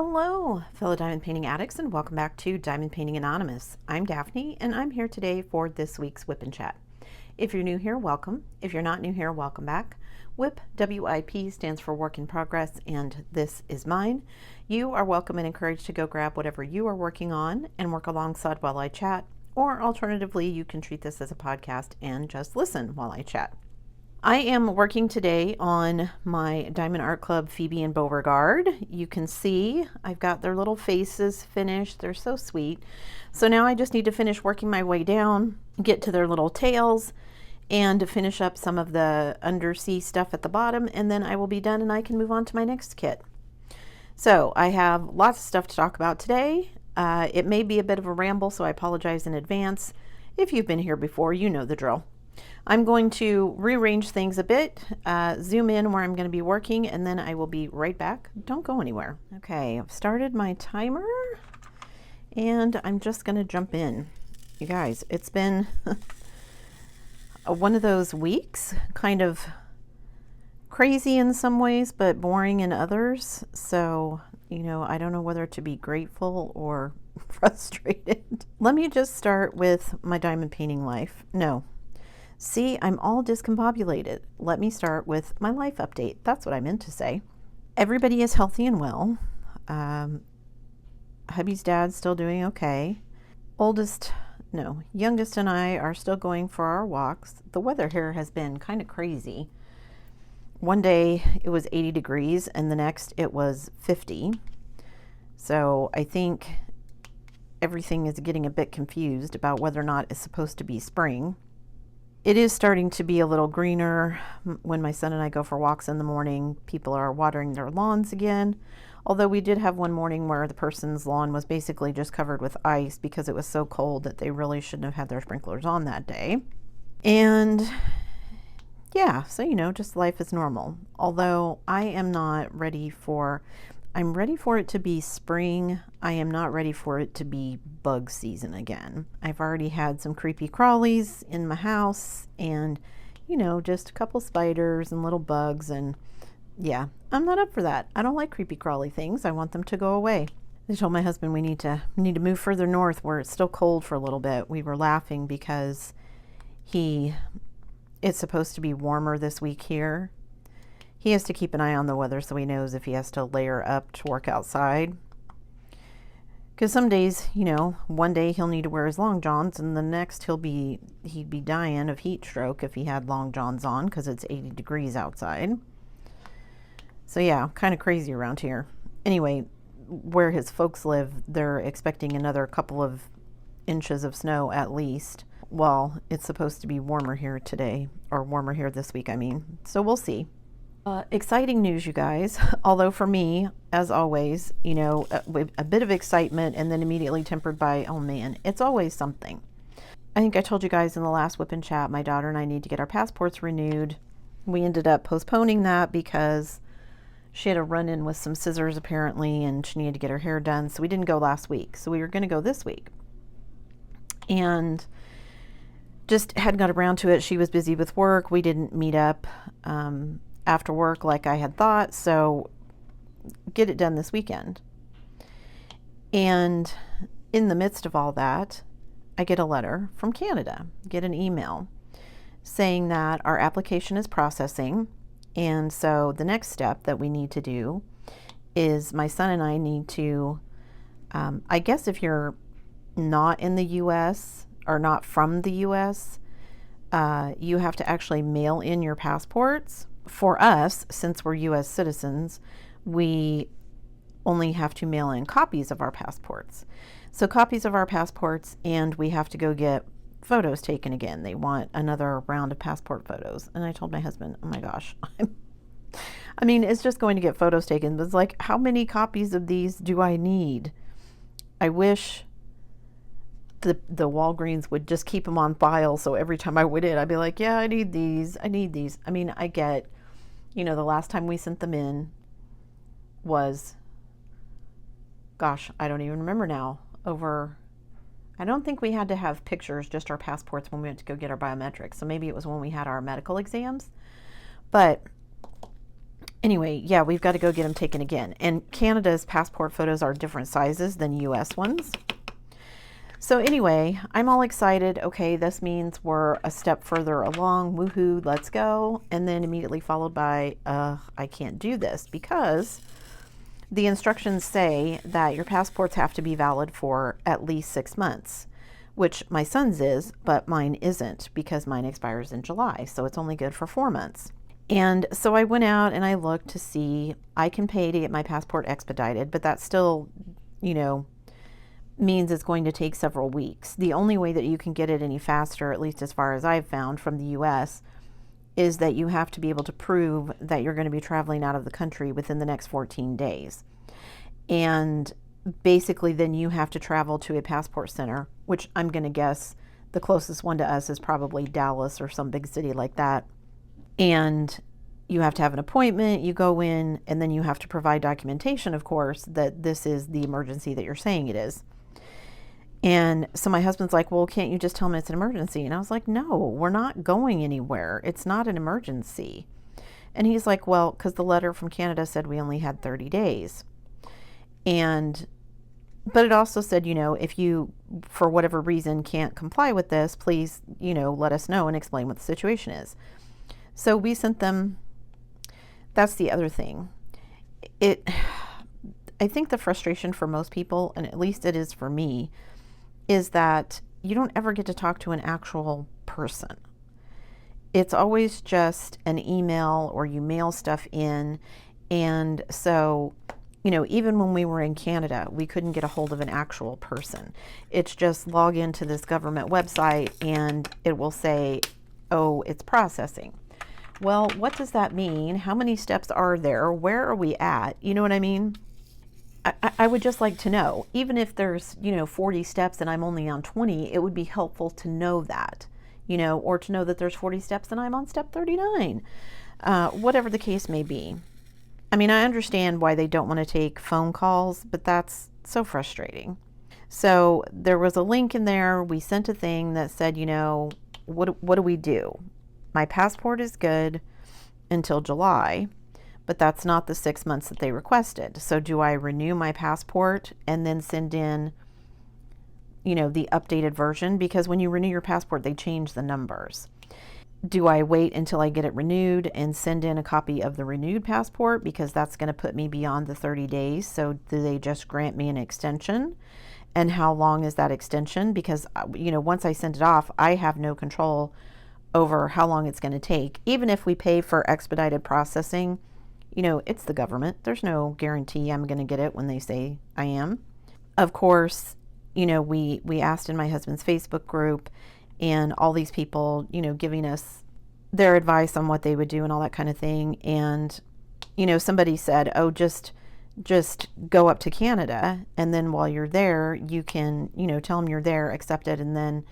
Hello, fellow diamond painting addicts, and welcome back to Diamond Painting Anonymous. I'm Daphne, and I'm here today for this week's WIP and Chat. If you're new here, welcome. If you're not new here, welcome back. WIP, W-I-P, stands for Work in Progress, and this is mine. You are welcome and encouraged to go grab whatever you are working on and work alongside while I chat, or alternatively, you can treat this as a podcast and just listen while I chat. I am working today on my Diamond Art Club Phoebe and Beauregard. You can see I've got their little faces finished. They're so sweet. So now I just need to finish working my way down, get to their little tails, and to finish up some of the undersea stuff at the bottom, and then I will be done and I can move on to my next kit. So I have lots of stuff to talk about today. It may be a bit of a ramble, so I apologize in advance. If you've been here before, you know the drill. I'm going to rearrange things a bit, zoom in where I'm going to be working, and then I will be right back. Don't go anywhere. Okay, I've started my timer, and I'm just going to jump in. You guys, it's been one of those weeks, kind of crazy in some ways, but boring in others. So, you know, I don't know whether to be grateful or frustrated. Let me just start with my diamond painting life. No. See, I'm all discombobulated. Let me start with my life update. That's what I meant to say. Everybody is healthy and well. Hubby's dad's still doing okay. Youngest and I are still going for our walks. The weather here has been kind of crazy. One day it was 80 degrees and the next it was 50. So I think everything is getting a bit confused about whether or not it's supposed to be spring. It is starting to be a little greener. When my son and I go for walks in the morning, people are watering their lawns again. Although we did have one morning where the person's lawn was basically just covered with ice because it was so cold that they really shouldn't have had their sprinklers on that day. And yeah, so you know, just life is normal. Although I am not ready for, I'm ready for it to be spring. I am not ready for it to be bug season again. I've already had some creepy crawlies in my house and, you know, just a couple spiders and little bugs, and yeah, I'm not up for that. I don't like creepy crawly things. I want them to go away. I told my husband we need to move further north where it's still cold for a little bit. We were laughing because it's supposed to be warmer this week here. He has to keep an eye on the weather so he knows if he has to layer up to work outside. Because some days, you know, one day he'll need to wear his long johns and the next he'd be dying of heat stroke if he had long johns on because it's 80 degrees outside. So yeah, kind of crazy around here. Anyway, where his folks live, they're expecting another couple of inches of snow at least. Well, it's supposed to be warmer here today, or warmer here this week, I mean. So we'll see. Exciting news, you guys. Although for me, as always, you know, a bit of excitement and then immediately tempered by, oh man, it's always something. I think I told you guys in the last WIP and Chat, my daughter and I need to get our passports renewed. We ended up postponing that because she had a run-in with some scissors apparently, and she needed to get her hair done. So we didn't go last week. So we were going to go this week. And just hadn't got around to it. She was busy with work. We didn't meet up after work like I had thought, so get it done this weekend. And in the midst of all that, I get a letter from Canada, get an email saying that our application is processing, and so the next step that we need to do is my son and I need to, I guess if you're not in the US or not from the US, you have to actually mail in your passports. For us, since we're U.S. citizens, we only have to mail in copies of our passports. So copies of our passports, and we have to go get photos taken again. They want another round of passport photos. And I told my husband, oh my gosh, I mean, it's just going to get photos taken. But it's like, how many copies of these do I need? I wish the Walgreens would just keep them on file, so every time I went in, I'd be like, yeah, I need these. I mean, I get, you know, the last time we sent them in was, gosh, I don't even remember now, I don't think we had to have pictures, just our passports when we went to go get our biometrics. So maybe it was when we had our medical exams. But Anyway, yeah, we've got to go get them taken again. And Canada's passport photos are different sizes than US ones. So anyway, I'm all excited. Okay, this means we're a step further along. Woohoo, let's go. And then immediately followed by, I can't do this because the instructions say that your passports have to be valid for at least 6 months, which my son's is, but mine isn't because mine expires in July. So it's only good for 4 months. And so I went out and I looked to see, I can pay to get my passport expedited, but that still, means it's going to take several weeks. The only way that you can get it any faster, at least as far as I've found from the US, is that you have to be able to prove that you're going to be traveling out of the country within the next 14 days. And basically then you have to travel to a passport center, which I'm going to guess the closest one to us is probably Dallas or some big city like that. And you have to have an appointment, you go in, and then you have to provide documentation, of course, that this is the emergency that you're saying it is. And so my husband's like, well, can't you just tell me it's an emergency? And I was like, no, we're not going anywhere. It's not an emergency. And he's like, well, because the letter from Canada said we only had 30 days. But it also said, if you, for whatever reason, can't comply with this, please, let us know and explain what the situation is. So we sent them. That's the other thing. I think the frustration for most people, and at least it is for me, is that you don't ever get to talk to an actual person. It's always just an email or you mail stuff in. And so, even when we were in Canada, we couldn't get a hold of an actual person. It's just log into this government website and it will say, oh, it's processing. Well, what does that mean? How many steps are there? Where are we at? You know what I mean? I would just like to know, even if there's, 40 steps and I'm only on 20, it would be helpful to know that, or to know that there's 40 steps and I'm on step 39, whatever the case may be. I mean, I understand why they don't want to take phone calls, but that's so frustrating. So there was a link in there. We sent a thing that said, what do we do? My passport is good until July. But that's not the 6 months that they requested. So do I renew my passport and then send in, the updated version? Because when you renew your passport, they change the numbers. Do I wait until I get it renewed and send in a copy of the renewed passport? Because that's going to put me beyond the 30 days. So do they just grant me an extension? And how long is that extension? Because, once I send it off, I have no control over how long it's going to take. Even if we pay for expedited processing, it's the government. There's no guarantee I'm going to get it when they say I am. Of course, we asked in my husband's Facebook group and all these people, giving us their advice on what they would do and all that kind of thing. And, somebody said, oh, just go up to Canada. And then while you're there, you can, tell them you're there, accept it, and then,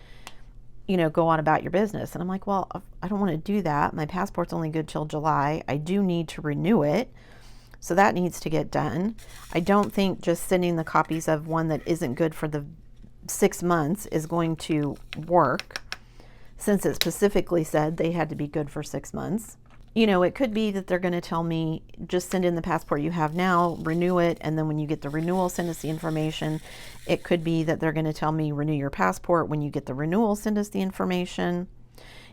go on about your business. And I'm like, well, I don't want to do that. My passport's only good till July. I do need to renew it. So that needs to get done. I don't think just sending the copies of one that isn't good for the 6 months is going to work, since it specifically said they had to be good for 6 months. It could be that they're going to tell me, just send in the passport you have now, renew it, and then when you get the renewal, send us the information. It could be that they're going to tell me, renew your passport. When you get the renewal, send us the information.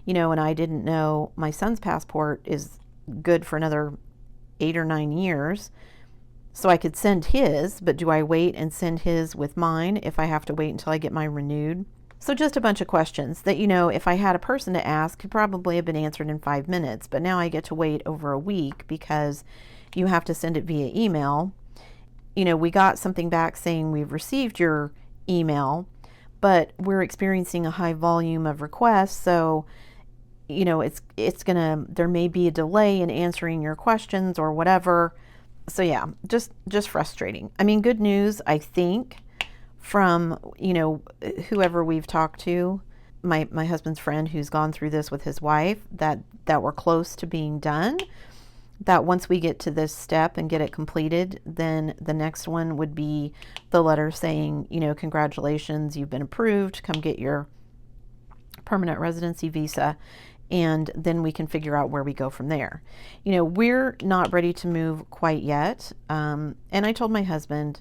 And I didn't know my son's passport is good for another 8 or 9 years. So I could send his, but do I wait and send his with mine if I have to wait until I get mine renewed? So just a bunch of questions that, if I had a person to ask, could probably have been answered in 5 minutes. But now I get to wait over a week because you have to send it via email. We got something back saying we've received your email, but we're experiencing a high volume of requests. So, there may be a delay in answering your questions or whatever. So yeah, just frustrating. I mean, good news, I think, from, whoever we've talked to, my husband's friend who's gone through this with his wife, that we're close to being done, that once we get to this step and get it completed, then the next one would be the letter saying, congratulations, you've been approved, come get your permanent residency visa. and then we can figure out where we go from there. You know, we're not ready to move quite yet. And I told my husband,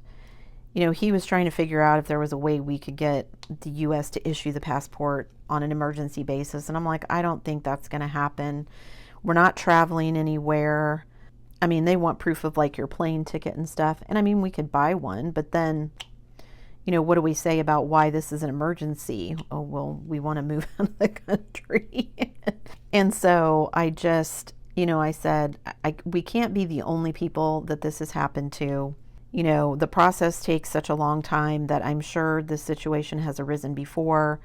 you know, he was trying to figure out if there was a way we could get the U.S. to issue the passport on an emergency basis. And I'm like, I don't think that's going to happen. We're not traveling anywhere. I mean, they want proof of like your plane ticket and stuff. And I mean, we could buy one, but then, you know, what do we say about why this is an emergency? Oh, well, we want to move out of the country. And so I just, you know, I said, we can't be the only people that this has happened to. You know, the process takes such a long time that I'm sure this situation has arisen before.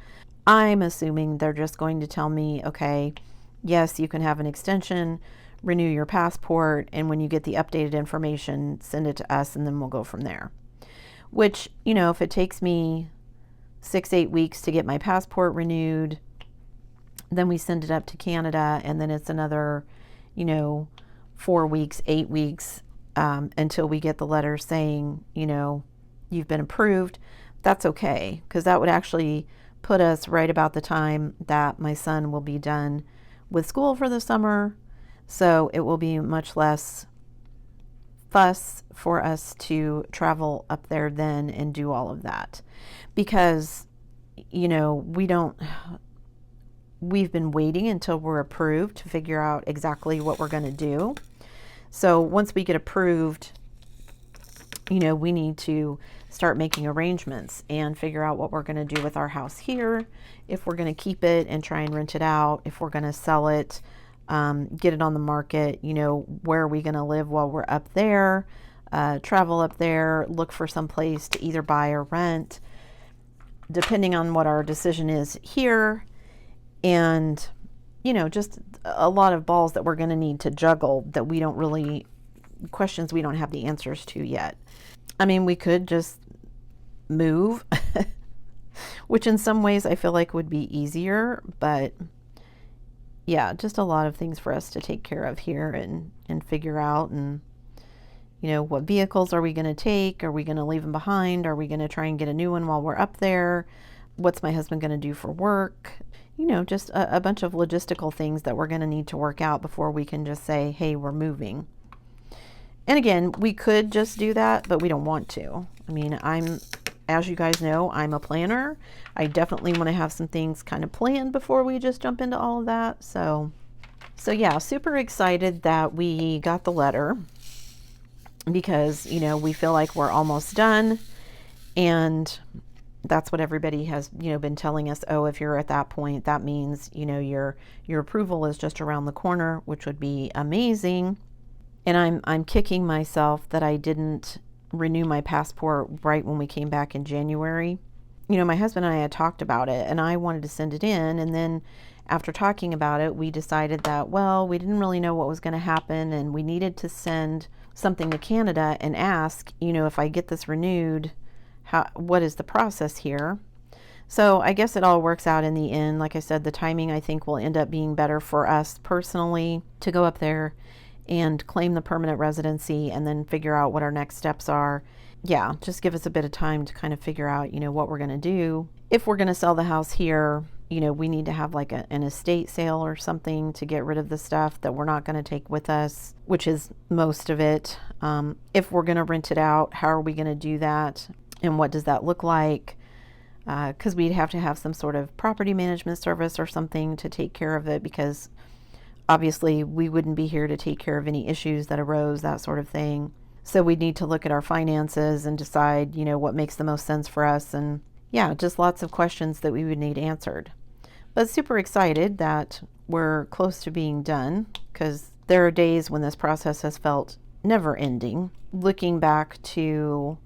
I'm assuming they're just going to tell me, okay, yes, you can have an extension, renew your passport, and when you get the updated information, send it to us, and then we'll go from there. Which, you know, if it takes me 6-8 weeks to get my passport renewed, then we send it up to Canada, and then it's another, you know, 4 weeks, 8 weeks, until we get the letter saying, you know, you've been approved. That's okay, because that would actually put us right about the time that my son will be done with school for the summer. So it will be much less fuss for us to travel up there then and do all of that, because, you know, we've been waiting until we're approved to figure out exactly what we're going to do. So once we get approved, you know, we need to start making arrangements and figure out what we're going to do with our house here, if we're going to keep it and try and rent it out, if we're going to sell it, get it on the market, you know, where are we going to live while we're up there, travel up there, look for some place to either buy or rent, depending on what our decision is here. And, you know, just a lot of balls that we're going to need to juggle that we don't really, questions we don't have the answers to yet. I mean, we could just move, which in some ways I feel like would be easier, but yeah, just a lot of things for us to take care of here and figure out. And, you know, what vehicles are we going to take? Are we going to leave them behind? Are we going to try and get a new one while we're up there? What's my husband going to do for work? You know, just a bunch of logistical things that we're going to need to work out before we can just say, hey, we're moving. And again, we could just do that, but we don't want to. I mean, as you guys know, I'm a planner. I definitely want to have some things kind of planned before we just jump into all of that. So yeah, super excited that we got the letter, because, you know, we feel like we're almost done. And that's what everybody has, you know, been telling us. Oh, if you're at that point, that means, you know, your approval is just around the corner, which would be amazing. And I'm kicking myself that I didn't renew my passport right when we came back in January. You know, my husband and I had talked about it, and I wanted to send it in. And then after talking about it, we decided that, well, we didn't really know what was going to happen, and we needed to send something to Canada and ask, you know, if I get this renewed, what is the process here? So I guess it all works out in the end. Like I said, the timing I think will end up being better for us personally to go up there and claim the permanent residency and then figure out what our next steps are. Yeah, just give us a bit of time to kind of figure out, you know, what we're going to do. If we're going to sell the house here, you know, we need to have like an estate sale or something to get rid of the stuff that we're not going to take with us, which is most of it. If we're going to rent it out, how are we going to do that? And what does that look like? Because we'd have to have some sort of property management service or something to take care of it, because obviously we wouldn't be here to take care of any issues that arose, that sort of thing. So we'd need to look at our finances and decide, you know, what makes the most sense for us. And yeah, just lots of questions that we would need answered. But super excited that we're close to being done, because there are days when this process has felt never ending. Looking back to,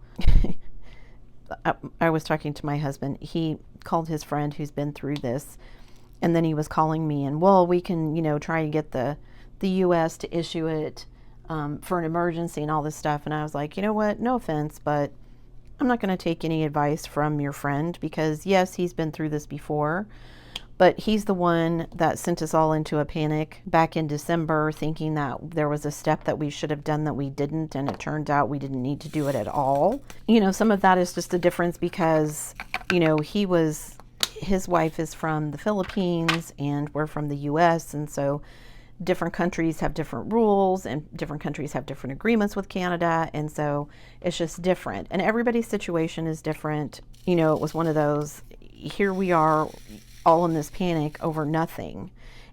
I was talking to my husband. He called his friend who's been through this, and then he was calling me, and, well, we can, you know, try and get the U.S. to issue it for an emergency and all this stuff. And I was like, you know what, no offense, but I'm not going to take any advice from your friend, because yes, he's been through this before, but he's the one that sent us all into a panic back in December, thinking that there was a step that we should have done that we didn't, and it turned out we didn't need to do it at all. You know, some of that is just a difference because, you know, he was his wife is from the Philippines and we're from the US, and so different countries have different rules and different countries have different agreements with Canada, and so it's just different, and everybody's situation is different. You know, it was one of those, here we are all in this panic over nothing.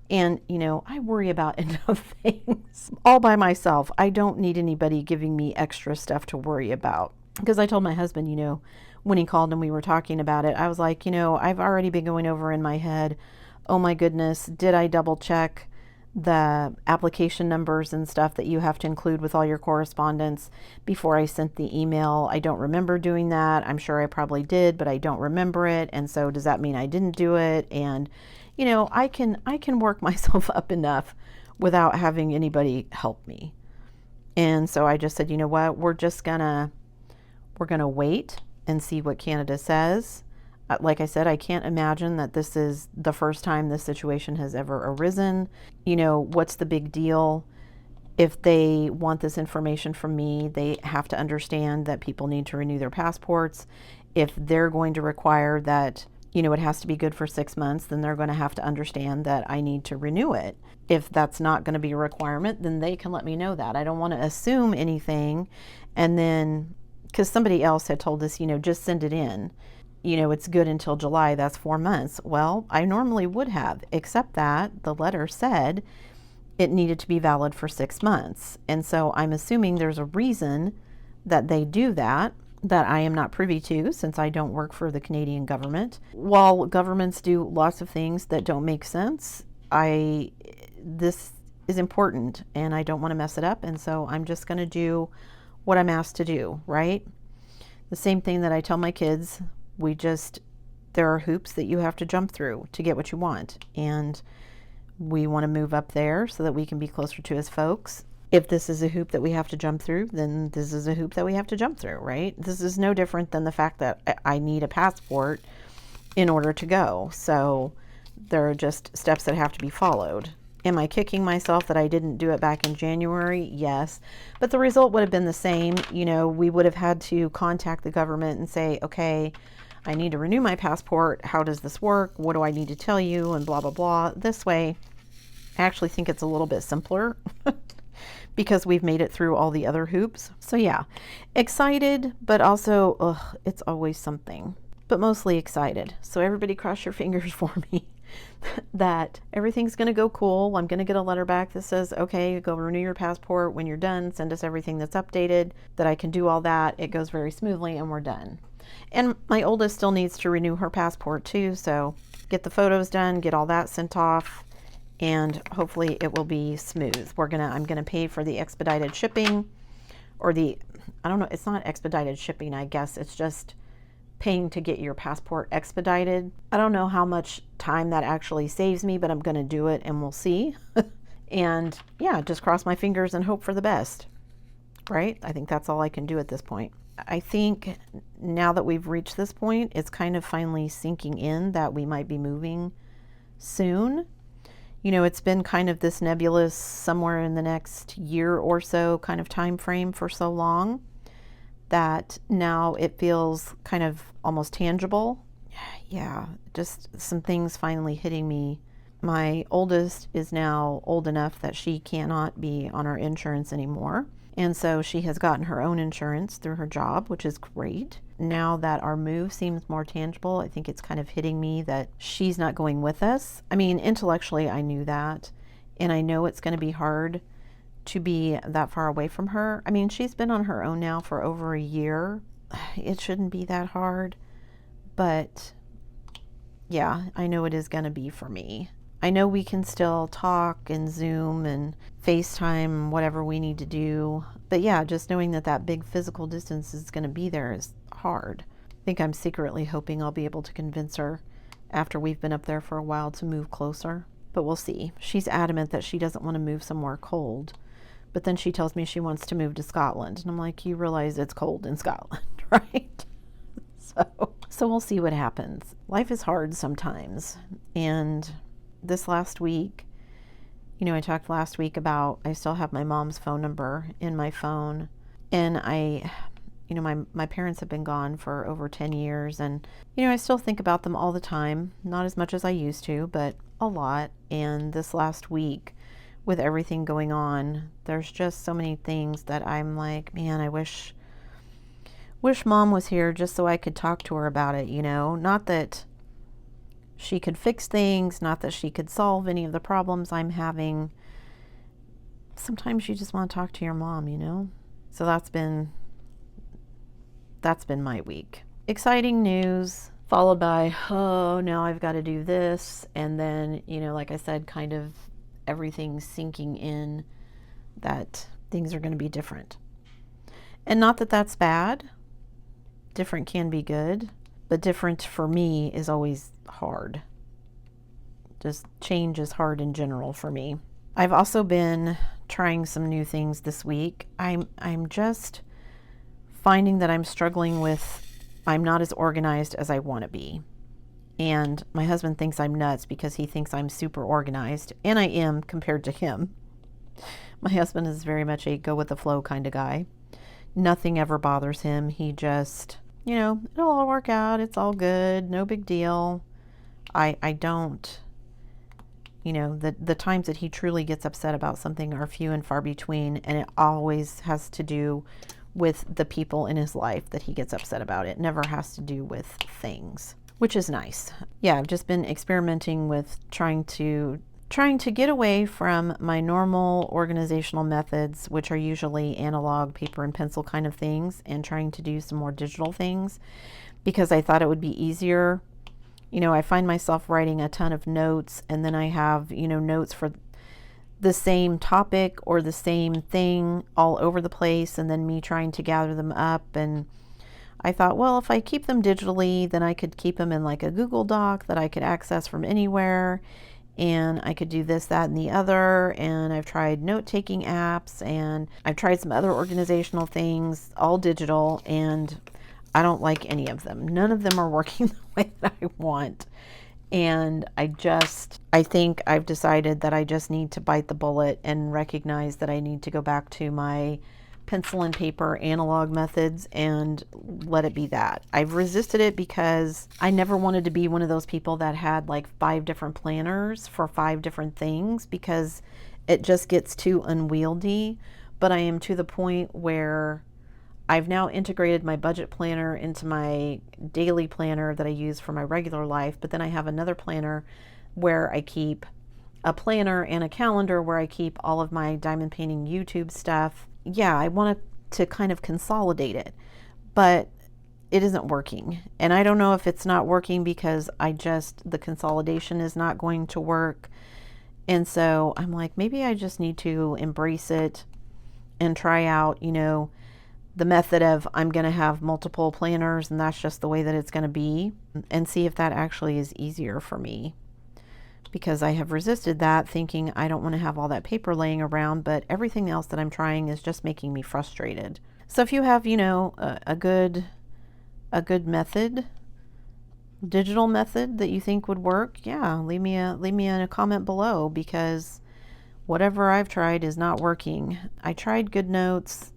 And, you know, I worry about enough things all by myself. I don't need anybody giving me extra stuff to worry about. Because I told my husband, you know, when he called and we were talking about it, I was like, you know, I've already been going over in my head, oh my goodness, did I double check the application numbers and stuff that you have to include with all your correspondence before I sent the email? I don't remember doing that. I'm sure I probably did, but I don't remember it. And so does that mean I didn't do it? And, you know, I can work myself up enough without having anybody help me. And so I just said, you know what, we're gonna wait and see what Canada says. Like I said, I can't imagine that this is the first time this situation has ever arisen. You know, what's the big deal? If they want this information from me, they have to understand that people need to renew their passports. If they're going to require that, you know, it has to be good for 6 months, then they're going to have to understand that I need to renew it. If that's not going to be a requirement, then they can let me know that. I don't want to assume anything. And then, because somebody else had told us, you know, just send it in. You know, it's good until July, that's 4 months. Well, I normally would have, except that the letter said it needed to be valid for 6 months. And so I'm assuming there's a reason that they do that I am not privy to, since I don't work for the Canadian government. While governments do lots of things that don't make sense, this is important and I don't want to mess it up. And so I'm just going to do what I'm asked to do, right? The same thing that I tell my kids. There are hoops that you have to jump through to get what you want. And we want to move up there so that we can be closer to his folks. If this is a hoop that we have to jump through, then this is a hoop that we have to jump through, right? This is no different than the fact that I need a passport in order to go. So there are just steps that have to be followed. Am I kicking myself that I didn't do it back in January? Yes. But the result would have been the same. You know, we would have had to contact the government and say, okay, I need to renew my passport. How does this work? What do I need to tell you? And blah, blah, blah. This way, I actually think it's a little bit simpler because we've made it through all the other hoops. So yeah, excited, but also, it's always something, but mostly excited. So everybody cross your fingers for me that everything's going to go cool. I'm going to get a letter back that says, okay, go renew your passport. When you're done, send us everything that's updated, that I can do all that. It goes very smoothly and we're done. And my oldest still needs to renew her passport too. So get the photos done, get all that sent off, and hopefully it will be smooth. I'm going to pay for the expedited shipping, or I don't know, it's not expedited shipping, I guess. It's just paying to get your passport expedited. I don't know how much time that actually saves me, but I'm going to do it and we'll see. And yeah, just cross my fingers and hope for the best, right? I think that's all I can do at this point. I think now that we've reached this point, it's kind of finally sinking in that we might be moving soon. You know, it's been kind of this nebulous somewhere in the next year or so kind of time frame for so long that now it feels kind of almost tangible. Yeah, just some things finally hitting me. My oldest is now old enough that she cannot be on our insurance anymore. And so she has gotten her own insurance through her job, which is great. Now that our move seems more tangible, I think it's kind of hitting me that she's not going with us. I mean, intellectually, I knew that. And I know it's going to be hard to be that far away from her. I mean, she's been on her own now for over a year. It shouldn't be that hard. But yeah, I know it is going to be for me. I know we can still talk and Zoom and FaceTime, whatever we need to do. But yeah, just knowing that that big physical distance is going to be there is hard. I think I'm secretly hoping I'll be able to convince her after we've been up there for a while to move closer. But we'll see. She's adamant that she doesn't want to move somewhere cold. But then she tells me she wants to move to Scotland. And I'm like, you realize it's cold in Scotland, right? So we'll see what happens. Life is hard sometimes. And this last week, you know, I talked last week about I still have my mom's phone number in my phone. And you know, my parents have been gone for over 10 years, and, you know, I still think about them all the time. Not as much as I used to, but a lot. And this last week, with everything going on, there's just so many things that I'm like, man, I wish mom was here just so I could talk to her about it, you know? Not that she could fix things, not that she could solve any of the problems I'm having. Sometimes you just want to talk to your mom, you know? So that's been my week. Exciting news, followed by, oh, now I've got to do this. And then, you know, like I said, kind of everything sinking in that things are going to be different. And not that that's bad. Different can be good, but different for me is always hard. Just change is hard in general for me. I've also been trying some new things this week. I'm just finding that I'm struggling with, I'm not as organized as I want to be. And my husband thinks I'm nuts because he thinks I'm super organized, and I am compared to him. My husband is very much a go with the flow kind of guy. Nothing ever bothers him. He just, you know, it'll all work out. It's all good. No big deal. I don't, you know, the times that he truly gets upset about something are few and far between, and it always has to do with the people in his life that he gets upset about. It never has to do with things, which is nice. Yeah, I've just been experimenting with trying to get away from my normal organizational methods, which are usually analog, paper and pencil kind of things, and trying to do some more digital things because I thought it would be easier. You know, I find myself writing a ton of notes, and then I have, you know, notes for the same topic or the same thing all over the place, and then me trying to gather them up. And I thought, well, if I keep them digitally, then I could keep them in like a Google Doc that I could access from anywhere, and I could do this, that, and the other. And I've tried note-taking apps, and I've tried some other organizational things, all digital, and I don't like any of them. None of them are working the way that I want. And I think I've decided that I just need to bite the bullet and recognize that I need to go back to my pencil and paper analog methods and let it be that. I've resisted it because I never wanted to be one of those people that had like 5 different planners for 5 different things, because it just gets too unwieldy. But I am to the point where I've now integrated my budget planner into my daily planner that I use for my regular life, but then I have another planner where I keep a planner and a calendar where I keep all of my diamond painting YouTube stuff. Yeah, I want to kind of consolidate it, but it isn't working. And I don't know if it's not working because the consolidation is not going to work. And so I'm like, maybe I just need to embrace it and try out, you know, the method of I'm going to have multiple planners and that's just the way that it's going to be, and see if that actually is easier for me, because I have resisted that, thinking I don't want to have all that paper laying around, but everything else that I'm trying is just making me frustrated. So if you have, you know, a good method, digital method that you think would work, yeah, leave me a comment below, because whatever I've tried is not working. I tried GoodNotes.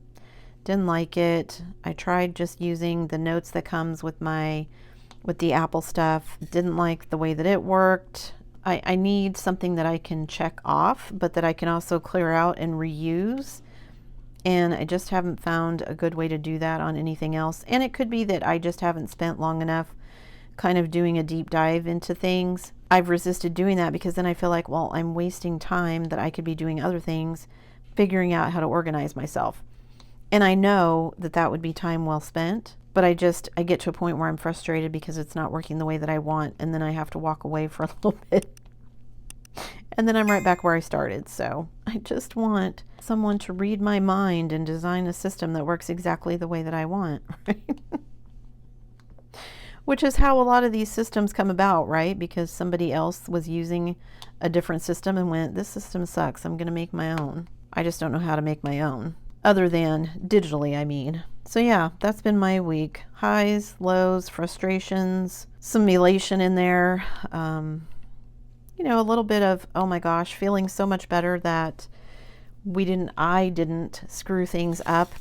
Didn't like it. I tried just using the notes that comes with the Apple stuff. Didn't like the way that it worked. I need something that I can check off, but that I can also clear out and reuse. And I just haven't found a good way to do that on anything else. And it could be that I just haven't spent long enough kind of doing a deep dive into things. I've resisted doing that because then I feel like, well, I'm wasting time that I could be doing other things, figuring out how to organize myself. And I know that that would be time well spent, but I get to a point where I'm frustrated because it's not working the way that I want, and then I have to walk away for a little bit. And then I'm right back where I started. So I just want someone to read my mind and design a system that works exactly the way that I want, right? Which is how a lot of these systems come about, right? Because somebody else was using a different system and went, this system sucks, I'm going to make my own. I just don't know how to make my own. Other than digitally, I mean. So yeah, that's been my week. Highs, lows, frustrations, some elation in there. You know, a little bit of, oh my gosh, feeling so much better that I didn't screw things up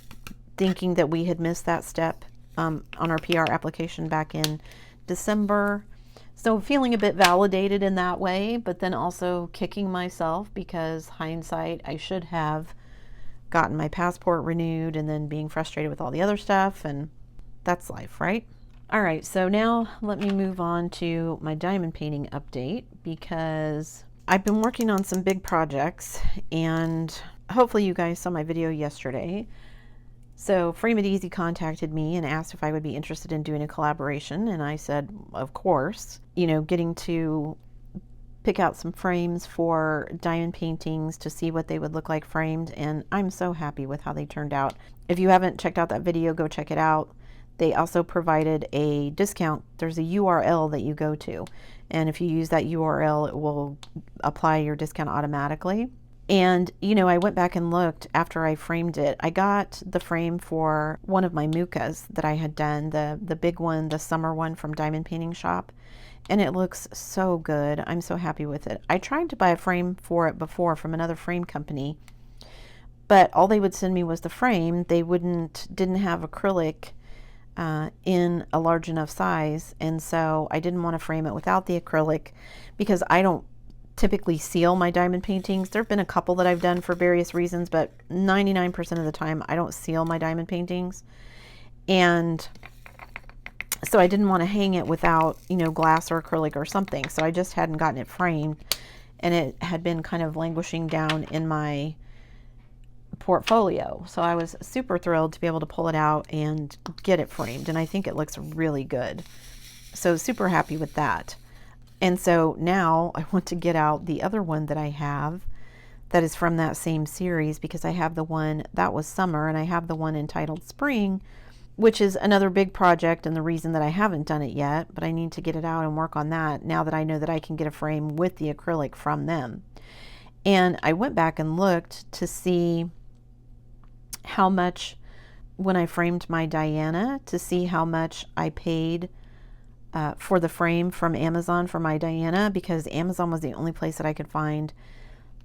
thinking that we had missed that step on our PR application back in December. So feeling a bit validated in that way, but then also kicking myself because hindsight, I should have gotten my passport renewed, and then being frustrated with all the other stuff, and that's life, right? All right, so now let me move on to my diamond painting update, because I've been working on some big projects, and hopefully you guys saw my video yesterday. So Frame It Easy contacted me and asked if I would be interested in doing a collaboration, and I said, of course. You know, getting to pick out some frames for diamond paintings to see what they would look like framed, and I'm so happy with how they turned out. If you haven't checked out that video, go check it out. They also provided a discount. There's a URL that you go to, and if you use that URL, it will apply your discount automatically. And, you know, I went back and looked after I framed it. I got the frame for one of my mukas that I had done, the big one, the summer one from Diamond Painting Shop. And it looks so good. I'm so happy with it. I tried to buy a frame for it before from another frame company, but all they would send me was the frame. They didn't have acrylic in a large enough size. And so I didn't want to frame it without the acrylic, because I don't typically seal my diamond paintings. There have been a couple that I've done for various reasons, but 99% of the time I don't seal my diamond paintings. And so I didn't want to hang it without, you know, glass or acrylic or something. So I just hadn't gotten it framed, and it had been kind of languishing down in my portfolio. So I was super thrilled to be able to pull it out and get it framed, and I think it looks really good. So super happy with that. And so now I want to get out the other one that I have that is from that same series, because I have the one that was summer, and I have the one entitled spring, which is another big project, and the reason that I haven't done it yet, but I need to get it out and work on that now that I know that I can get a frame with the acrylic from them. And I went back and looked to see how much, when I framed my Diana, to see how much I paid for the frame from Amazon for my Diana, because Amazon was the only place that I could find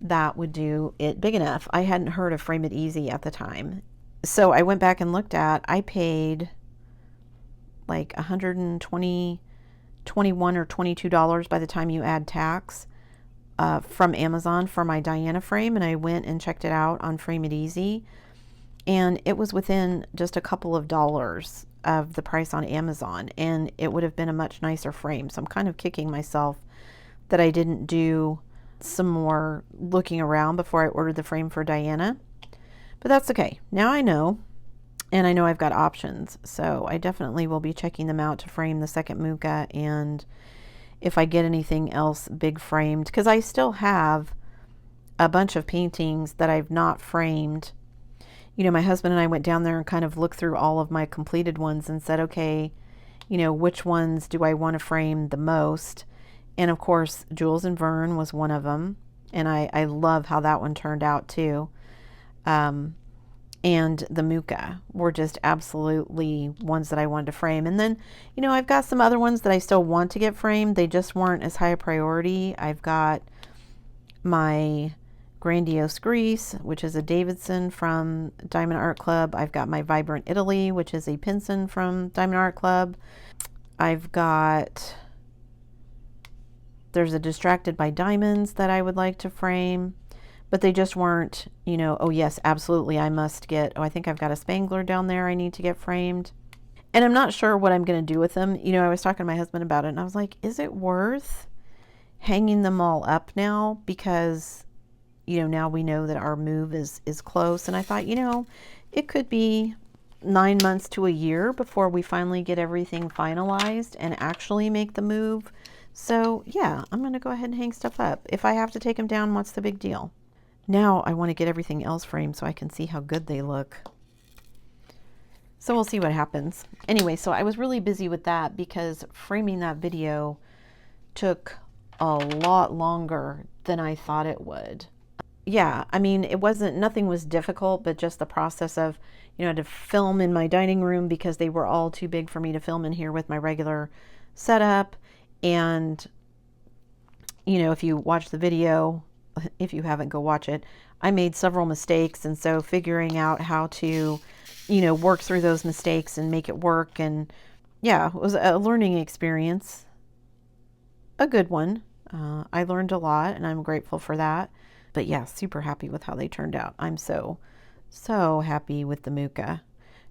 that would do it big enough. I hadn't heard of Frame It Easy at the time. So I went back and looked at, I paid like $121 or $22 by the time you add tax from Amazon for my Diana frame. And I went and checked it out on Frame It Easy, and it was within just a couple of dollars of the price on Amazon, and it would have been a much nicer frame. So I'm kind of kicking myself that I didn't do some more looking around before I ordered the frame for Diana. But that's okay. Now I know, and I know I've got options. So I definitely will be checking them out to frame the second Muka, and if I get anything else big framed, because I still have a bunch of paintings that I've not framed. You know, my husband and I went down there and kind of looked through all of my completed ones and said, okay, you know, which ones do I want to frame the most? And of course, Jules and Vern was one of them. And I love how that one turned out too. And the Muka were just absolutely ones that I wanted to frame. And then, you know, I've got some other ones that I still want to get framed. They just weren't as high a priority. I've got my Grandiose Grease, which is a Davidson from Diamond Art Club. I've got my Vibrant Italy, which is a Pinson from Diamond Art Club. I've got, there's a Distracted by Diamonds that I would like to frame, but they just weren't, you know, oh yes, absolutely, I must get, oh, I think I've got a Spangler down there I need to get framed. And I'm not sure what I'm going to do with them. You know, I was talking to my husband about it, and I was like, is it worth hanging them all up now? Because, you know, now we know that our move is close. And I thought, you know, it could be 9 months to a year before we finally get everything finalized and actually make the move. So yeah, I'm going to go ahead and hang stuff up. If I have to take them down, what's the big deal? Now I want to get everything else framed so I can see how good they look. So we'll see what happens. Anyway, so I was really busy with that because framing that video took a lot longer than I thought it would. Yeah, I mean, it wasn't, nothing was difficult, but just the process of, you know, to film in my dining room because they were all too big for me to film in here with my regular setup. And, you know, if you watch the video, if you haven't, go watch it. I made several mistakes, and so figuring out how to you know, work through those mistakes and make it work. And yeah, it was a learning experience, a good one. I learned a lot and I'm grateful for that. But yeah, super happy with how they turned out. I'm so happy with the Muka.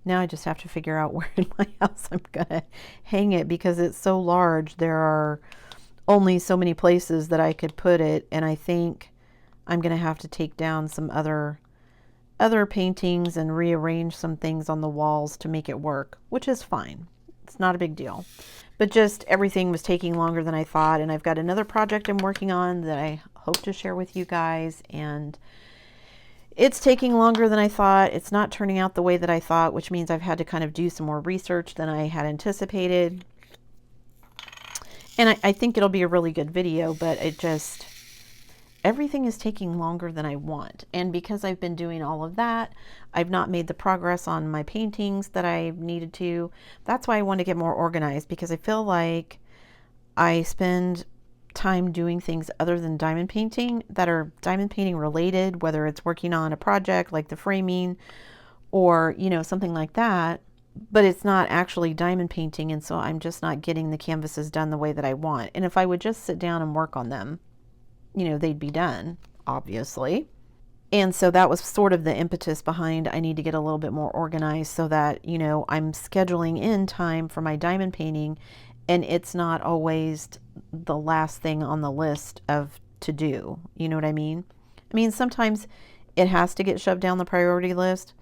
Now I just have to figure out where in my house I'm gonna hang it because it's so large. There are only so many places that I could put it, and I think I'm gonna have to take down some other paintings and rearrange some things on the walls to make it work, which is fine. It's not a big deal. But just everything was taking longer than I thought, and I've got another project I'm working on that I hope to share with you guys, and it's taking longer than I thought. It's not turning out the way that I thought, which means I've had to kind of do some more research than I had anticipated. And I think it'll be a really good video, but everything is taking longer than I want. And because I've been doing all of that, I've not made the progress on my paintings that I needed to. That's why I want to get more organized, because I feel like I spend time doing things other than diamond painting that are diamond painting related, whether it's working on a project like the framing or, you know, something like that, but it's not actually diamond painting. And so I'm just not getting the canvases done the way that I want. And if I would just sit down and work on them, you know, they'd be done, obviously. And so that was sort of the impetus behind I need to get a little bit more organized so that, you know, I'm scheduling in time for my diamond painting and it's not always the last thing on the list of to do. You know what I mean? I mean, sometimes it has to get shoved down the priority list,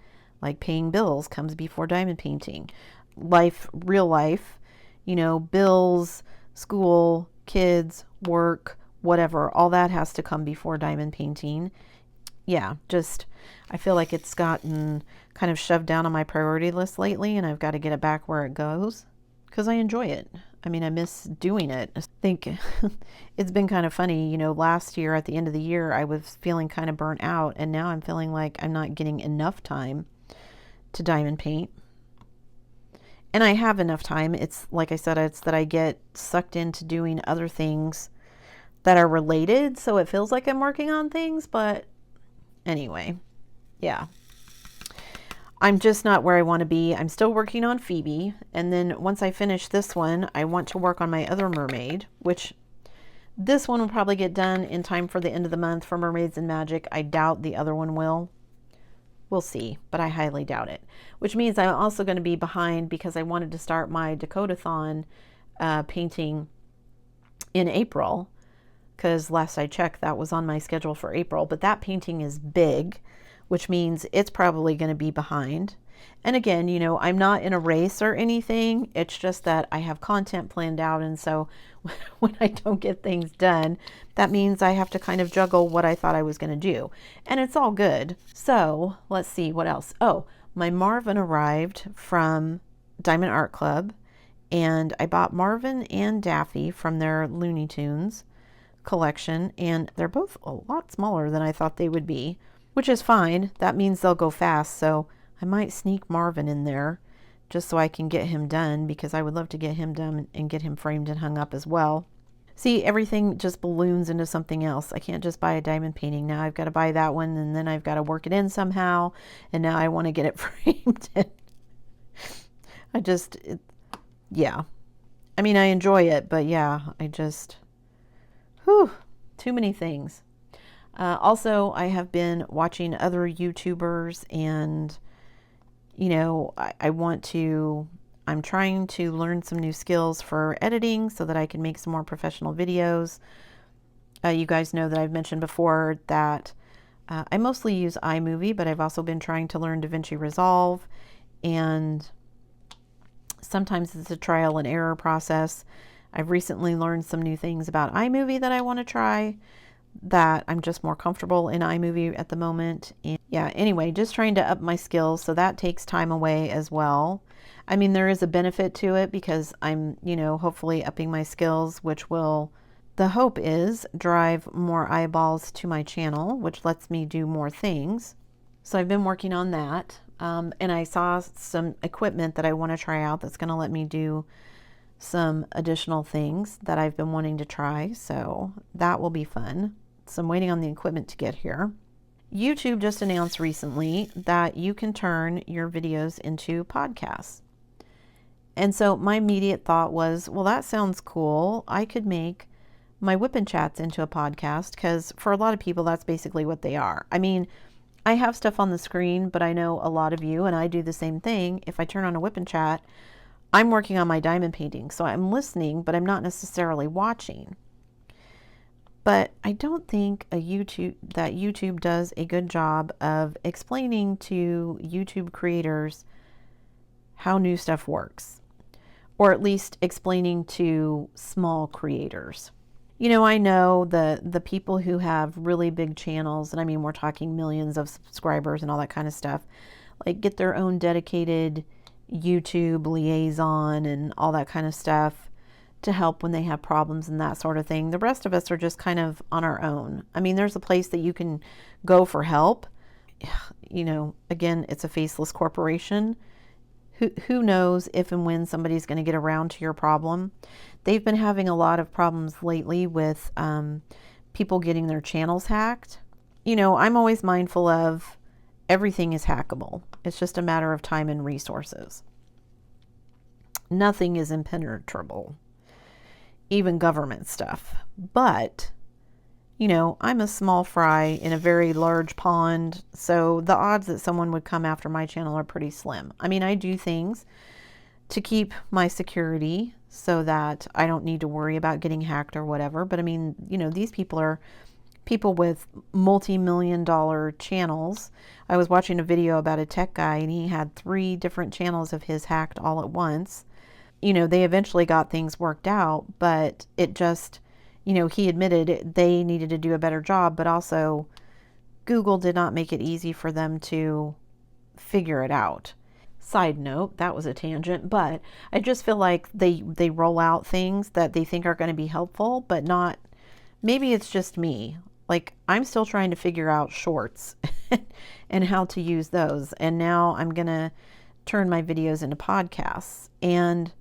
like paying bills comes before diamond painting. Life, real life, you know, bills, school, kids, work, whatever, all that has to come before diamond painting. Yeah, just, I feel like it's gotten kind of shoved down on my priority list lately, and I've got to get it back where it goes because I enjoy it. I mean, I miss doing it. I think it's been kind of funny, you know, last year at the end of the year, I was feeling kind of burnt out, and now I'm feeling like I'm not getting enough time to diamond paint. And I have enough time. It's like I said, it's that I get sucked into doing other things that are related, so it feels like I'm working on things, but anyway, yeah. I'm just not where I want to be. I'm still working on Phoebe, and then once I finish this one, I want to work on my other mermaid, which this one will probably get done in time for the end of the month for Mermaids and Magic. I doubt the other one will. We'll see, but I highly doubt it, which means I'm also going to be behind because I wanted to start my Dakota-thon painting in April, because last I checked, that was on my schedule for April, but that painting is big, which means it's probably going to be behind. And again, you know, I'm not in a race or anything. It's just that I have content planned out. And so when I don't get things done, that means I have to kind of juggle what I thought I was going to do. And it's all good. So let's see what else. Oh, my Marvin arrived from Diamond Art Club, and I bought Marvin and Daffy from their Looney Tunes collection, and they're both a lot smaller than I thought they would be, which is fine. That means they'll go fast, so I might sneak Marvin in there just so I can get him done, because I would love to get him done and get him framed and hung up as well. See, everything just balloons into something else. I can't just buy a diamond painting. Now I've got to buy that one, and then I've got to work it in somehow, and now I want to get it framed. Yeah. I mean, I enjoy it, but yeah, whew, too many things. Also, I have been watching other YouTubers, and, you know, I'm trying to learn some new skills for editing so that I can make some more professional videos. You guys know that I've mentioned before that I mostly use iMovie, but I've also been trying to learn DaVinci Resolve, and sometimes it's a trial and error process. I've recently learned some new things about iMovie that I want to try, that I'm just more comfortable in iMovie at the moment. And yeah, anyway, just trying to up my skills, so that takes time away as well. I mean, there is a benefit to it because I'm, you know, hopefully upping my skills, which will, the hope is, drive more eyeballs to my channel, which lets me do more things. So I've been working on that. And I saw some equipment that I want to try out that's going to let me do some additional things that I've been wanting to try. So that will be fun. So I'm waiting on the equipment to get here. YouTube just announced recently that you can turn your videos into podcasts. And so my immediate thought was, well, that sounds cool. I could make my WIP and chats into a podcast, because for a lot of people, that's basically what they are. I mean, I have stuff on the screen, but I know a lot of you, and I do the same thing. If I turn on a WIP and chat, I'm working on my diamond painting. So I'm listening, but I'm not necessarily watching. But I don't think YouTube does a good job of explaining to YouTube creators how new stuff works, or at least explaining to small creators. You know, I know the people who have really big channels, and I mean, we're talking millions of subscribers and all that kind of stuff, like get their own dedicated YouTube liaison and all that kind of stuff to help when they have problems and that sort of thing. The rest of us are just kind of on our own. I mean, there's a place that you can go for help. You know, again, it's a faceless corporation. Who knows if and when somebody's going to get around to your problem. They've been having a lot of problems lately with people getting their channels hacked. You know, I'm always mindful of everything is hackable. It's just a matter of time and resources. Nothing is impenetrable, even government stuff. But, you know, I'm a small fry in a very large pond, so the odds that someone would come after my channel are pretty slim. I mean, I do things to keep my security so that I don't need to worry about getting hacked or whatever. But I mean, you know, these people are people with multi-million-dollar channels. I was watching a video about a tech guy, and he had 3 different channels of his hacked all at once. You know, they eventually got things worked out, but it just, you know, he admitted they needed to do a better job, but also Google did not make it easy for them to figure it out. Side note, that was a tangent, but I just feel like they roll out things that they think are going to be helpful, but not, maybe it's just me. Like, I'm still trying to figure out shorts and how to use those. And now I'm going to turn my videos into podcasts. And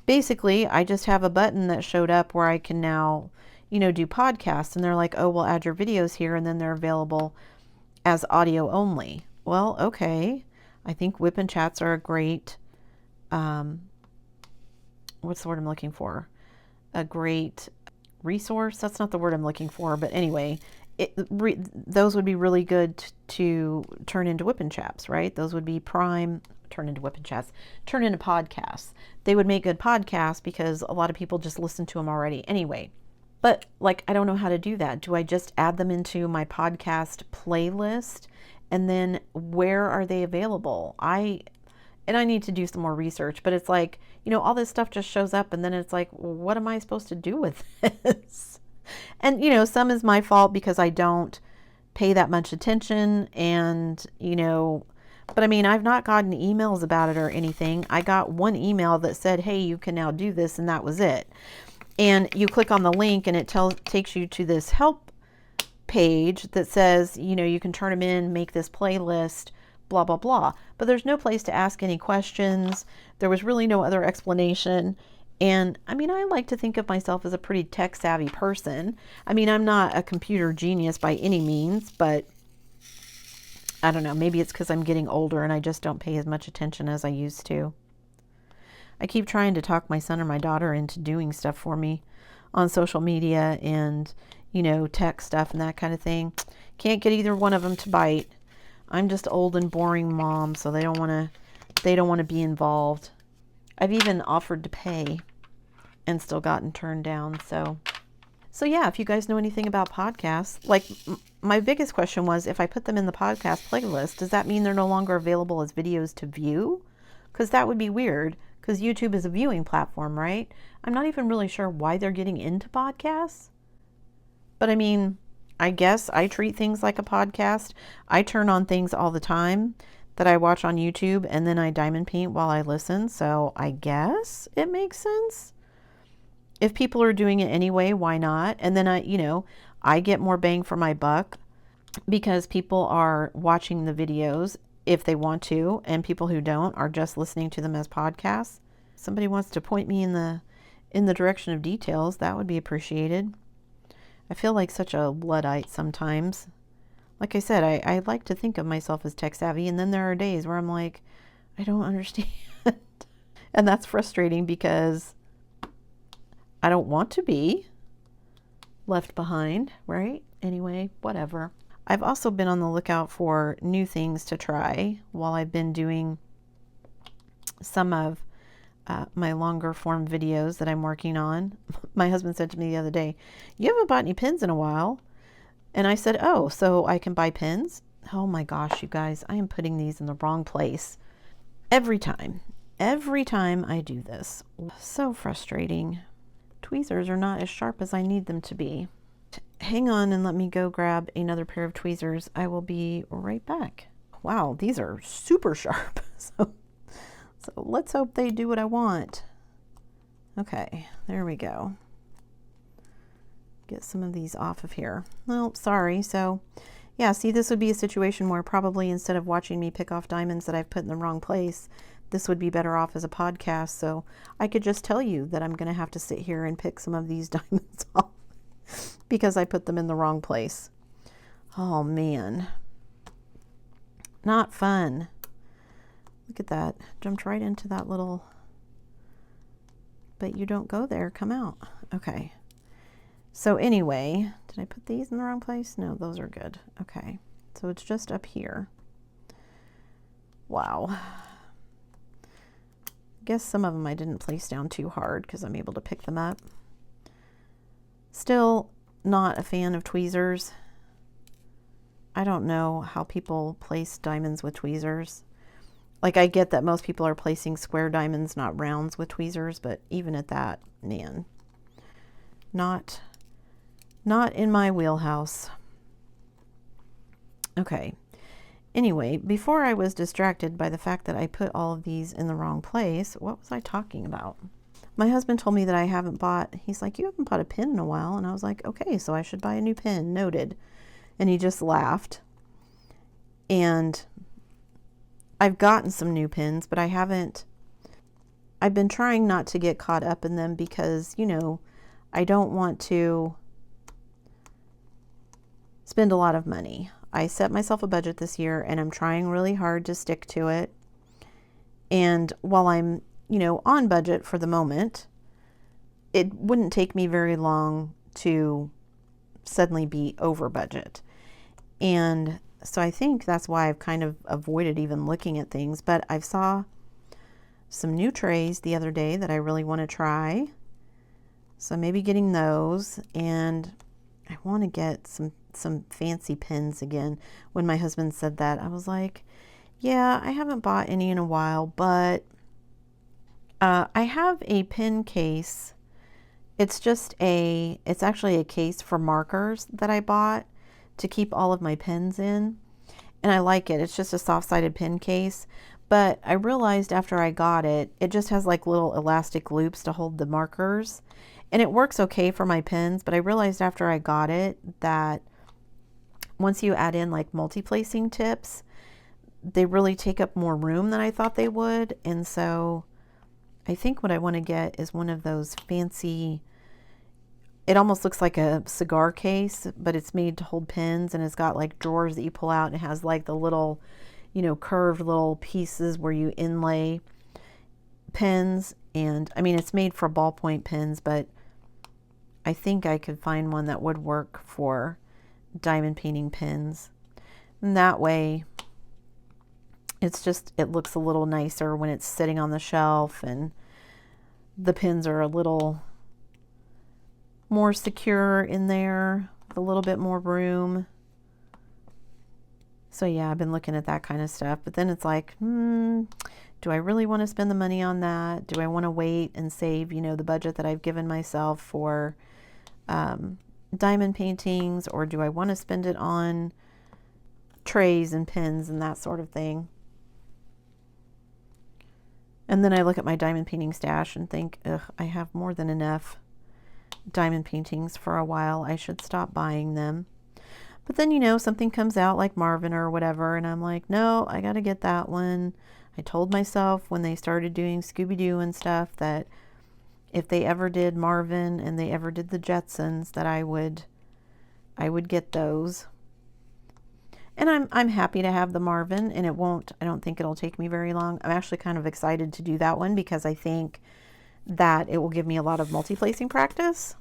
basically, I just have a button that showed up where I can now, you know, do podcasts. And they're like, oh, we'll add your videos here, and then they're available as audio only. Well, okay. I think WIP and chats are a great, what's the word I'm looking for? A great resource. That's not the word I'm looking for, but anyway, those would be really good to turn into WIP and chats, right? Those would be prime, turn into WIP and chats, turn into podcasts. They would make good podcasts because a lot of people just listen to them already anyway. But like, I don't know how to do that. Do I just add them into my podcast playlist? And then where are they available? I need to do some more research, but it's like, you know, all this stuff just shows up, and then it's like, what am I supposed to do with this? And, you know, some is my fault because I don't pay that much attention, and, you know, but I mean, I've not gotten emails about it or anything. I got one email that said, hey, you can now do this, and that was it. And you click on the link, and it takes you to this help page that says, you know, you can turn them in, make this playlist, blah, blah, blah. But there's no place to ask any questions. There was really no other explanation. And I mean, I like to think of myself as a pretty tech savvy person. I mean, I'm not a computer genius by any means, but I don't know, maybe it's because I'm getting older and I just don't pay as much attention as I used to. I keep trying to talk my son or my daughter into doing stuff for me on social media and, you know, tech stuff and that kind of thing. Can't get either one of them to bite. I'm just old and boring mom, so they don't want to be involved. I've even offered to pay and still gotten turned down. So yeah, if you guys know anything about podcasts, like my biggest question was, if I put them in the podcast playlist, does that mean they're no longer available as videos to view? Because that would be weird, because YouTube is a viewing platform, right? I'm not even really sure why they're getting into podcasts. But I mean, I guess I treat things like a podcast. I turn on things all the time that I watch on YouTube, and then I diamond paint while I listen. So I guess it makes sense. If people are doing it anyway, why not? And then I get more bang for my buck because people are watching the videos if they want to, and people who don't are just listening to them as podcasts. Somebody wants to point me in the direction of details, that would be appreciated. I feel like such a Luddite sometimes. Like I said, I like to think of myself as tech savvy, and then there are days where I'm like, I don't understand. And that's frustrating because I don't want to be left behind, right? Anyway, whatever. I've also been on the lookout for new things to try while I've been doing some of my longer form videos that I'm working on. My husband said to me the other day, "You haven't bought any pins in a while." And I said, "Oh, so I can buy pins?" Oh my gosh, you guys, I am putting these in the wrong place every time. Every time I do this. So frustrating. Tweezers are not as sharp as I need them to be. Hang on and let me go grab another pair of tweezers. I will be right back. Wow, these are super sharp. So let's hope they do what I want. Okay, there we go. Get some of these off of here. Well, sorry. So yeah, see, this would be a situation where probably instead of watching me pick off diamonds that I've put in the wrong place, this would be better off as a podcast. So I could just tell you that I'm going to have to sit here and pick some of these diamonds off because I put them in the wrong place. Oh man. Not fun. Look at that. Jumped right into that little, but you don't go there, come out. Okay. So anyway, did I put these in the wrong place? No, those are good. Okay. So it's just up here. Wow. Guess some of them I didn't place down too hard because I'm able to pick them up. Still not a fan of tweezers. I don't know how people place diamonds with tweezers. Like, I get that most people are placing square diamonds, not rounds, with tweezers, but even at that, man, not in my wheelhouse. Okay. Anyway, before I was distracted by the fact that I put all of these in the wrong place, what was I talking about? My husband told me that I haven't bought, he's like, "You haven't bought a pin in a while." And I was like, "Okay, so I should buy a new pin, noted." And he just laughed. And I've gotten some new pins, but I've been trying not to get caught up in them because, you know, I don't want to spend a lot of money. I set myself a budget this year and I'm trying really hard to stick to it. And while I'm, you know, on budget for the moment, it wouldn't take me very long to suddenly be over budget. And so I think that's why I've kind of avoided even looking at things, but I saw some new trays the other day that I really want to try. So maybe getting those, and I want to get some fancy pins again. When my husband said that, I was like, yeah, I haven't bought any in a while, but I have a pin case. It's actually a case for markers that I bought to keep all of my pens in, and I like it. It's just a soft-sided pen case, but I realized after I got it, it just has like little elastic loops to hold the markers, and it works okay for my pens, but I realized after I got it that once you add in like multi-placing tips, they really take up more room than I thought they would, and so I think what I want to get is one of those fancy, it almost looks like a cigar case, but it's made to hold pens, and it's got like drawers that you pull out, and it has like the little, you know, curved little pieces where you inlay pens. And I mean, it's made for ballpoint pens, but I think I could find one that would work for diamond painting pens. And that way, it looks a little nicer when it's sitting on the shelf, and the pins are a little more secure in there with a little bit more room. So yeah, I've been looking at that kind of stuff, but then it's like, do I really want to spend the money on that? Do I want to wait and save, you know, the budget that I've given myself for diamond paintings, or do I want to spend it on trays and pins and that sort of thing? And then I look at my diamond painting stash and think, ugh, I have more than enough diamond paintings for a while. I should stop buying them. But then, you know, something comes out like Marvin or whatever, and I'm like, no, I got to get that one. I told myself when they started doing Scooby-Doo and stuff that if they ever did Marvin and they ever did the Jetsons, that I would get those. And I'm happy to have the Marvin, and I don't think it'll take me very long. I'm actually kind of excited to do that one because I think that it will give me a lot of multi-placing practice.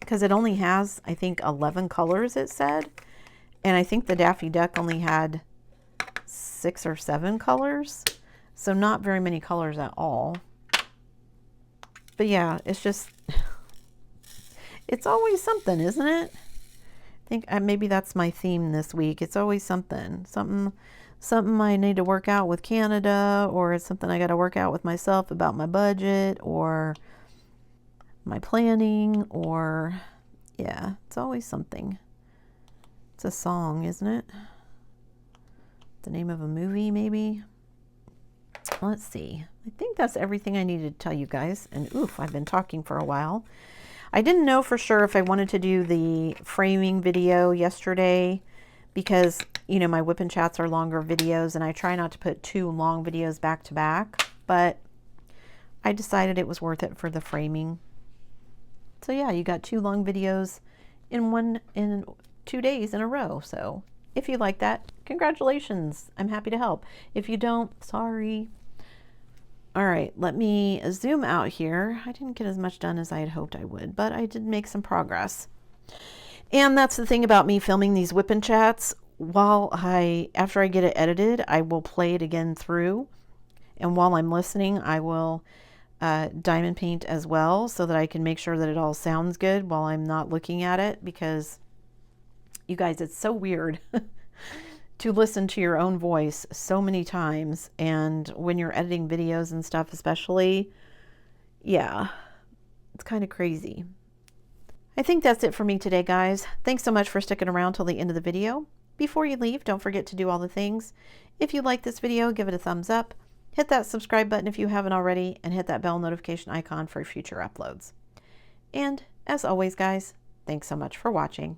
Because it only has, I think, 11 colors, it said. And I think the Daffy Duck only had 6 or 7 colors. So not very many colors at all. But yeah, it's just, it's always something, isn't it? I think maybe that's my theme this week. It's always something. Something I need to work out with Canada, or it's something I got to work out with myself about my budget, or my planning, or yeah, it's always something. It's a song, isn't it? The name of a movie, maybe. Let's see. I think that's everything I needed to tell you guys. And oof, I've been talking for a while. I didn't know for sure if I wanted to do the framing video yesterday because, you know, my whip and chats are longer videos and I try not to put 2 long videos back to back, but I decided it was worth it for the framing. So yeah, you got 2 long videos in 2 days in a row. So if you like that, congratulations. I'm happy to help. If you don't, sorry. All right, let me zoom out here. I didn't get as much done as I had hoped I would, but I did make some progress. And that's the thing about me filming these whip and chats. After I get it edited, I will play it again through. And while I'm listening, I will diamond paint as well so that I can make sure that it all sounds good while I'm not looking at it, because you guys, it's so weird to listen to your own voice so many times, and when you're editing videos and stuff especially, yeah, it's kind of crazy. I think that's it for me today, guys. Thanks so much for sticking around till the end of the video. Before you leave, don't forget to do all the things. If you like this video, give it a thumbs up, hit that subscribe button if you haven't already, and hit that bell notification icon for future uploads. And as always, guys, thanks so much for watching.